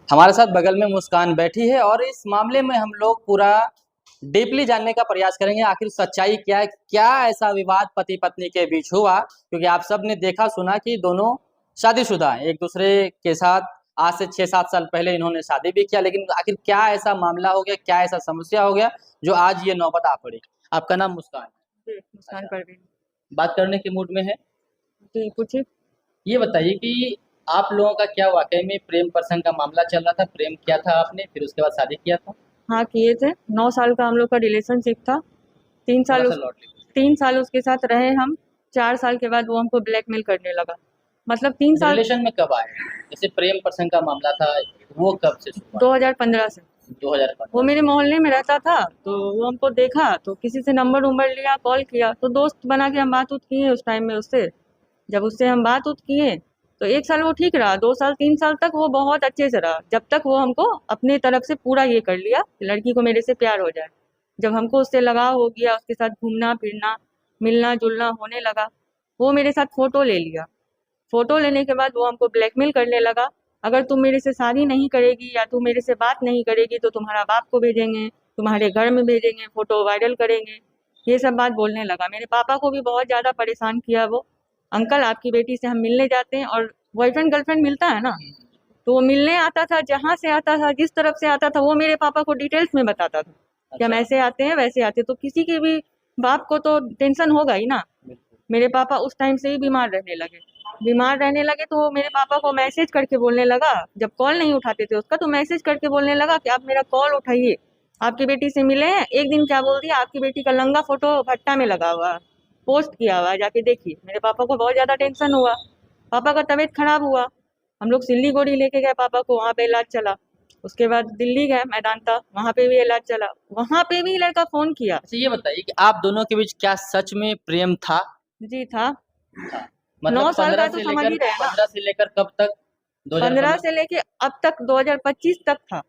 हमारे साथ बगल में मुस्कान बैठी है और इस मामले में हम लोग पूरा डीपली जानने का प्रयास करेंगे आखिर सच्चाई क्या है, क्या ऐसा विवाद पति पत्नी के बीच हुआ। क्योंकि आप सब ने देखा सुना कि दोनों शादीशुदा हैं, एक दूसरे के साथ आज से 6-7 साल पहले इन्होंने शादी भी किया, लेकिन आखिर क्या ऐसा मामला हो गया, क्या ऐसा समस्या हो गया जो आज ये नौबत आ पड़ी। आपका नाम मुस्कान है? जी, मुस्कान अच्छा, परवीन। बात करने के मूड में है। जी, पूछिए। ये बताइए कि आप लोगों का क्या वाकई में प्रेम प्रसंग का मामला चल रहा था, प्रेम किया था आपने फिर उसके बाद शादी किया था? हाँ, किए थे। 9 साल का हम लोग का रिलेशनशिप था। 3 थोड़ा साल सा उस लौट लीजिए। 3 साल उसके साथ रहे हम। 4 साल के बाद वो हमको ब्लैकमेल करने लगा। मतलब 3 साल रिलेशन में कब आए? जैसे प्रेम प्रसंग का मामला था, वो कब से शुरुआत? 2015 से। वो 2015 मेरे से। मोहल्ले में रहता था, तो वो हमको देखा तो किसी से नंबर-वंबर लिया, कॉल किया, तो दोस्त बना के हम बात-वूत किए उस टाइम में उससे। जब उससे हम बात-वूत किए, तो 1 साल वो ठीक रहा, 2 साल, 3 साल तक वो बहुत अच्छे से रहा। जब तक वो हमको अपनी तरफ से पूरा ये कर लिया कि लड़की को मेरे से प्यार हो जाए। जब हमको उससे लगाव हो गया, उसके साथ घूमना-फिरना, मिलना-जुलना होने लगा, वो मेरे साथ फ़ोटो ले लिया। फ़ोटो लेने के बाद वो हमको ब्लैकमेल करने लगा, अगर तुम मेरे से शादी नहीं करेगी या तुम मेरे से बात नहीं करेगी तो तुम्हारा बाप को भेजेंगे, तुम्हारे घर में भेजेंगे, फ़ोटो वायरल करेंगे। ये सब बात बोलने लगा। मेरे पापा को भी बहुत ज़्यादा परेशान किया वो। अंकल आपकी बेटी से हम मिलने जाते हैं, और बॉयफ्रेंड गर्लफ्रेंड मिलता है ना, तो वो मिलने आता था, जहाँ से आता था, जिस तरफ से आता था, वो मेरे पापा को डिटेल्स में बताता था कि हम अच्छा। ऐसे आते हैं, वैसे आते हैं। तो किसी के भी बाप को तो टेंशन होगा ही ना। बिल्कुल। मेरे पापा उस टाइम से ही बीमार रहने लगे। बीमार रहने लगे तो वो मेरे पापा को मैसेज करके बोलने लगा, जब कॉल नहीं उठाते थे उसका, तो मैसेज करके बोलने लगा कि आप मेरा कॉल उठाइए, आपकी बेटी से मिले हैं। एक दिन क्या बोल दिया, आपकी बेटी का नंगा फ़ोटो भट्टा में लगा हुआ है, पोस्ट किया हुआ है, जाके देखिए। मेरे पापा को बहुत ज़्यादा टेंशन हुआ। पापा का तबीयत खराब हुआ। हम लोग सिल्लीगुड़ी लेके गए पापा को, वहाँ पे इलाज चला। उसके बाद दिल्ली गए मेदांता, वहाँ पे भी इलाज चला। वहाँ पे भी लड़का फ़ोन किया। अच्छा, ये बताइए कि आप दोनों के बीच क्या सच में प्रेम था? जी था। था। 9 मतलब साल का 15 तो से समझ लेकर ही रहे हैं ना। 15 से लेकर कब तक? 15 2015 से लेके अब तक 2025 तक था।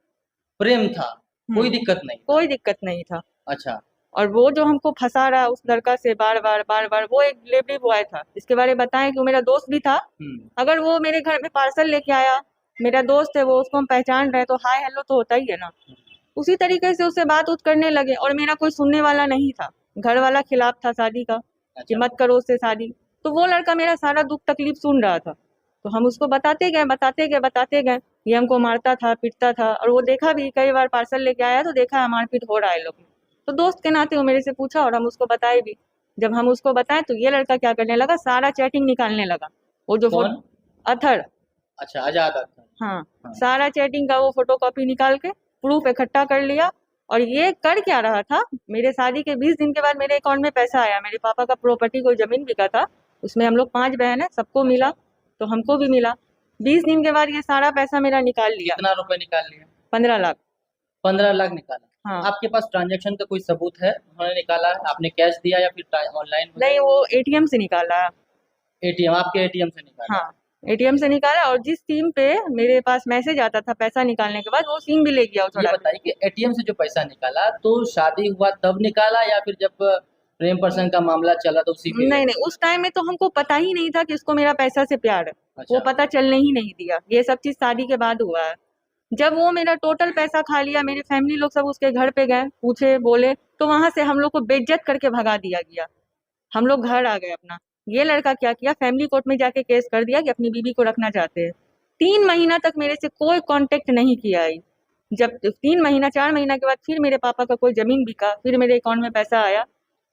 प्रेम था, कोई हुँ, दिक्कत नहीं था। कोई दिक्कत नहीं था। अच्छा। और वो जो हमको फँसा रहा उस लड़का से बार-बार, बार-बार, वो एक डिलीवरी बॉय था। इसके बारे में बताएँ कि वो मेरा दोस्त भी था। हम्म। अगर वो मेरे घर में पार्सल लेके आया, मेरा दोस्त है वो, उसको हम पहचान रहे हैं, तो हाय हेलो तो होता ही है ना। उसी तरीके से उससे बात-वूत करने लगे, और मेरा कोई सुनने वाला नहीं था। घर वाला खिलाफ था शादी का, कि अच्छा। मत करो उससे शादी। तो वो लड़का मेरा सारा दुःख तकलीफ सुन रहा था। तो हम उसको बताते गए, बताते गए, बताते गए। ये हमको मारता था, पीटता था, और वो देखा भी, कई बार पार्सल लेके आया तो देखा है मारपीट हो रहा है लोग में। तो दोस्त के नाते वो मेरे से पूछा और हम उसको बताए भी। जब हम उसको बताए तो ये लड़का क्या करने लगा, सारा चैटिंग निकालने लगा। वो जो कौन? अथर। अच्छा, आजाद अख्तर। हाँ, हाँ। सारा चैटिंग का वो फोटोकॉपी निकाल के प्रूफ इकट्ठा कर लिया। और ये कर क्या रहा था, मेरे शादी के 20 दिन के बाद मेरे अकाउंट में पैसा आया। मेरे पापा का प्रॉपर्टी, कोई जमीन बिका था, उसमें हम लोग 5 बहन हैं, सबको मिला, अच्छा, तो हमको भी मिला। 20 दिन के बाद ये सारा पैसा मेरा निकाल लिया। कितना रुपए निकाल लिया? 15 लाख। 15 लाख निकाला। हाँ। आपके पास ट्रांजैक्शन का कोई सबूत है, उन्होंने निकाला है, आपने कैश दिया या फिर ऑनलाइन नहीं, वगैरह? वो एटीएम से निकाला है। एटीएम, आपके एटीएम से निकाला हाँ, है? एटीएम से निकाला, और जिस सिम पे मेरे पास मैसेज आता था पैसा निकालने के बाद, वो सिम भी ले गया वो ये छुड़ा के। बताइए कि एटीएम से जो पैसा निकाला तो शादी हुआ तब निकाला या फिर जब प्रेम प्रसंग का मामला चला तो उसी नहीं, पीरियड? नहीं, उस टाइम में तो हमको पता ही नहीं था कि उसको मेरा पैसा से प्यार है। वो अच्छा। पता चलने ही नहीं दिया। ये सब चीज़ शादी के बाद हुआ है। जब वो मेरा टोटल पैसा खा लिया, मेरे फैमिली लोग सब उसके घर पे गए, पूछे, बोले, तो वहाँ से हम लोग को बेइज्जत करके भगा दिया गया। हम लोग घर आ गए अपना। ये लड़का क्या किया, फैमिली कोर्ट में जाके केस कर दिया कि अपनी बीवी को रखना चाहते हैं। 3 महीना तक मेरे से कोई कॉन्टैक्ट नहीं किया है। जब 3 महीना, 4 महीना के बाद फिर मेरे पापा का कोई ज़मीन बिका, फिर मेरे अकाउंट में पैसा आया।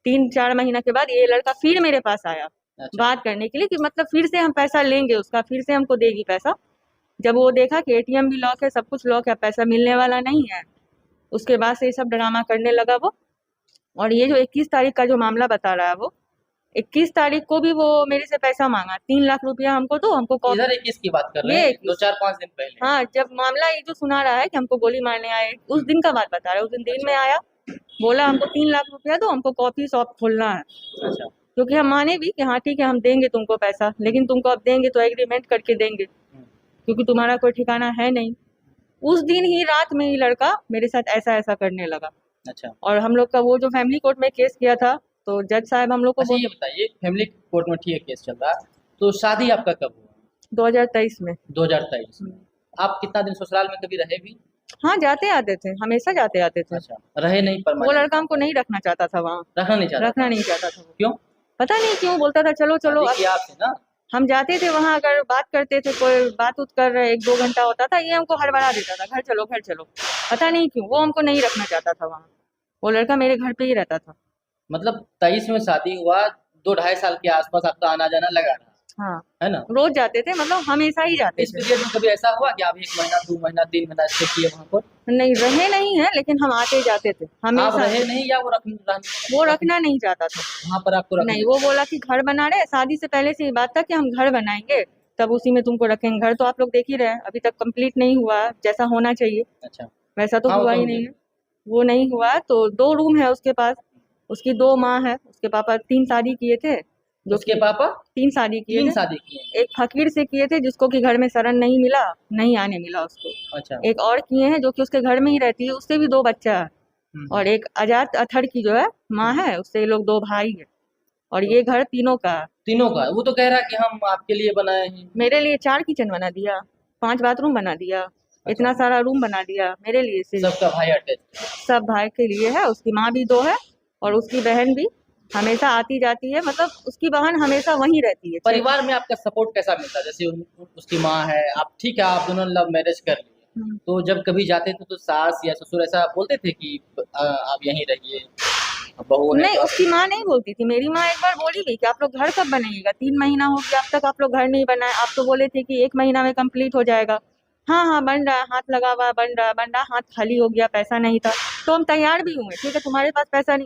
3-4 महीना के बाद ये लड़का फिर मेरे पास आया, अच्छा। बात करने के लिए कि मतलब फिर से हम पैसा लेंगे उसका, फिर से हमको देगी पैसा। जब वो देखा कि एटीएम भी लॉक है, सब कुछ लॉक है, पैसा मिलने वाला नहीं है, उसके बाद से ये सब ड्रामा करने लगा वो। और ये जो 21 तारीख का जो मामला बता रहा है वो, 21 तारीख को भी वो मेरे से पैसा माँगा, 3 लाख रुपया हमको दो, हमको इधर कॉपी। 21 की बात कर रहे ये हैं, दो 21। चार पाँच दिन पहले? हाँ, जब मामला ये जो सुना रहा है कि हमको गोली मारने आए, उस हम्म। दिन का बात बता रहा है। उस दिन दिन में अच्छा। आया, बोला हमको 3 लाख रुपया दो, हमको कॉफ़ी शॉप खोलना है। अच्छा। क्योंकि हम माने भी कि हाँ ठीक है, हम देंगे तुमको पैसा, लेकिन तुमको अब देंगे तो एग्रीमेंट करके देंगे, हम्म। क्योंकि तुम्हारा कोई ठिकाना है नहीं। उस दिन ही रात में ही लड़का मेरे साथ ऐसा-ऐसा करने लगा। अच्छा। और हम लोग का वो जो फैमिली कोर्ट में केस किया था, तो जज साहब हम लोग को अच्छा, बोल ये बताइए फैमिली कोर्ट में ठीक है केस चल रहा है, तो शादी आपका कब हुआ? 2023 में। 2023 में। आप कितना दिन ससुराल में कभी रहे भी? हाँ, जाते आते थे, हमेशा जाते आते थे। अच्छा, रहे नहीं वो परमानेंट? लड़का हमको नहीं रखना चाहता था वहाँ, रखना नहीं चाहता रखना था? नहीं चाहता था वो। क्यों? पता नहीं क्यों बोलता था चलो चलो। शादी अब किया आपसे ना? हम जाते थे वहाँ, अगर बात करते थे, कोई बात उत कर रहे, 1-2 घंटा होता था, ये हमको हड़बड़ा देता था, घर चलो घर चलो। पता नहीं क्यों वो हमको नहीं रखना चाहता था वहाँ। वो लड़का मेरे घर पे ही रहता था। मतलब 23 में शादी हुआ, 2 ढाई साल के आसपास आपका आना जाना लगा रहा, हाँ, है ना? रोज जाते थे, मतलब हमेशा ही जाते इस थे। पीरियड में कभी ऐसा हुआ कि आप 1 महीना 2 महीना 3 महीना स्टे किए वहाँ पर? नहीं रहे नहीं है, लेकिन हम आते जाते थे आप हमेशा। रहे नहीं या वो वो रखना नहीं चाहता था। वहाँ पर आपको रखने? नहीं, वो बोला कि घर बना रहे, शादी से पहले से ये बात था कि हम घर बनाएंगे, तब उसी में तुमको रखेंगे। घर तो आप लोग देख ही रहे हैं, अभी तक कंप्लीट नहीं हुआ जैसा होना चाहिए, अच्छा। वैसा तो हाँ, वो हुआ तो ही मुझे नहीं है। वो नहीं हुआ तो 2 रूम है उसके पास, उसकी 2 माँ है, उसके पापा 3 शादी किए थे, जो उसके कि पापा 3 शादी किए 3 थे। शादी किए? एक फकीर से किए थे जिसको कि घर में शरण नहीं मिला, नहीं आने मिला उसको। अच्छा। एक और किए हैं जो कि उसके घर में ही रहती है, उससे भी 2 बच्चा है। और एक आजाद अथर की जो है माँ है, उससे ये लोग 2 भाई है। और ये घर तीनों का है। तीनों का? वो तो कह रहा है कि हम आपके लिए बनाए हैं। मेरे लिए 4 किचन बना दिया, 5 बाथरूम बना दिया, इतना अच्छा, सारा रूम बना दिया मेरे लिए सिर्फ। सबका भाई अटैच? सब भाई के लिए है, उसकी माँ भी 2 है और उसकी बहन भी हमेशा आती जाती है, मतलब उसकी बहन हमेशा वहीं रहती है। परिवार में आपका सपोर्ट कैसा मिलता है? जैसे उसकी माँ है, आप ठीक है, आप दोनों लव मैरिज कर लिए, हम्म। तो जब कभी जाते थे तो सास या ससुर ऐसा बोलते थे कि आप यहीं रहिए, बहू है नहीं, तो आप? उसकी माँ नहीं बोलती थी। मेरी माँ एक बार बोली भी कि आप लोग घर कब बनाइएगा, 3 महीना हो गया अब तक आप लोग घर नहीं बनाए, आप तो बोले थे कि 1 महीना में कंप्लीट हो जाएगा। हाँ हाँ, बन रहा है, हाथ लगा हुआ है, बन रहा है, हाथ खाली हो गया, पैसा नहीं था। तो हम तैयार भी हुए, ठीक है तुम्हारे पास पैसा नहीं